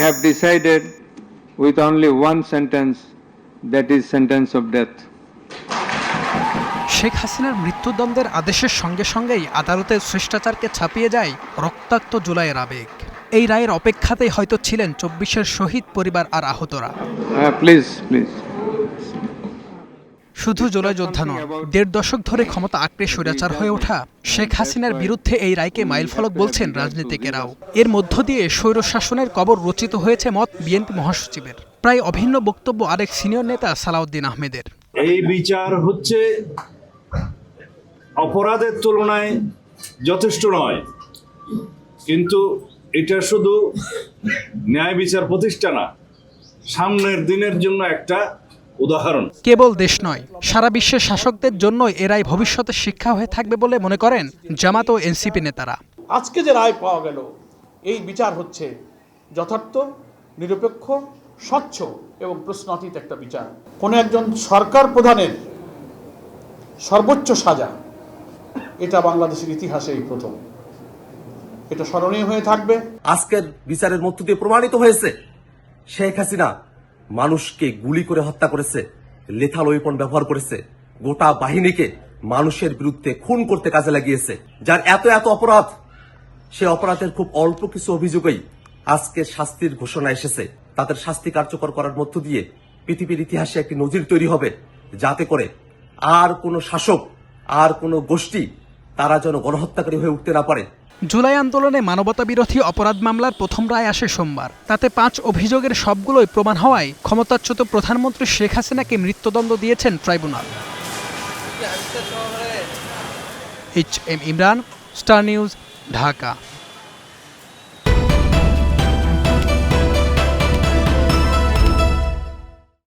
have decided with only one sentence, that is sentence of death. Sheikh হাসিনার মৃত্যুদণ্ডের আদেশের সঙ্গে সঙ্গেই আদালতের শিষ্টাচারকে ছাপিয়ে যায় রক্তাক্ত জুলাইয়ের আবেগ। এই রায়ের অপেক্ষাতেই হয়তো ছিলেন ২৪-এর শহীদ পরিবার আর আহতরা। প্লিজ। শুধু জুলাই যোদ্ধা নন, ১.৫ দশক ধরে ক্ষমতা আঁকড়ে স্বৈরাচার হয়ে ওঠা শেখ হাসিনার বিরুদ্ধে এই রায়কে মাইলফলক বলছেন রাজনীতিকেরাও। এর মধ্য দিয়ে স্বৈরশাসনের কবর রচিত হয়েছে মত বিএনপি মহাসচিবের। প্রায় অভিন্ন বক্তব্য আরেক সিনিয়র নেতা সালাউদ্দিন আহমেদের। এই বিচার হচ্ছে অপরাধের তুলনায় যথেষ্ট নয়, কিন্তু এটা শুধু ন্যায় বিচার প্রতিষ্ঠা না, সামনের দিনের জন্য একটা উদাহরণ। কেবল দেশ নয়, সারা বিশ্বের শাসকদের জন্য এরাই ভবিষ্যতে শিক্ষা হয়ে থাকবে বলে মনে করেন জামাত ও এনসিপি নেতারা। আজকে যে রায় পাওয়া গেল, এই বিচার হচ্ছে যথার্থ, নিরপেক্ষ, স্বচ্ছ এবং প্রশ্নাতীত একটা বিচার। কোনো একজন সরকার প্রধানের সর্বোচ্চ সাজা, এটা বাংলাদেশের ইতিহাসেই প্রথম। এটা স্মরণীয় হয়ে থাকবে। আজকের বিচারের মধ্য দিয়ে প্রমাণিত হয়েছে শেখ হাসিনা মানুষকে গুলি করে হত্যা করেছে, লেথাল ওয়েপন ব্যবহার করেছে, গোটা বাহিনীকে মানুষের বিরুদ্ধে খুন করতে কাজে লাগিয়েছে। যার এত অপরাধ, সে অপরাধের খুব অল্প কিছু অভিযোগেই আজকে শাস্তির ঘোষণা এসেছে। তাদের শাস্তি কার্যকর করার মধ্য দিয়ে পৃথিবীর ইতিহাসে একটি নজির তৈরি হবে, যাতে করে আর কোনো শাসক, আর কোনো গোষ্ঠী তারা যেন গণহত্যাকারী হয়ে উঠতে না পারে। জুলাই আন্দোলনে মানবতাবিরোধী অপরাধ মামলার প্রথম রায় আসে সোমবার। তাতে ৫ অভিযোগের সবগুলোই প্রমাণ হওয়ায় ক্ষমতাচ্যুত প্রধানমন্ত্রী শেখ হাসিনাকে মৃত্যুদণ্ড দিয়েছেন tribunal. H M Imran, Star News, Dhaka.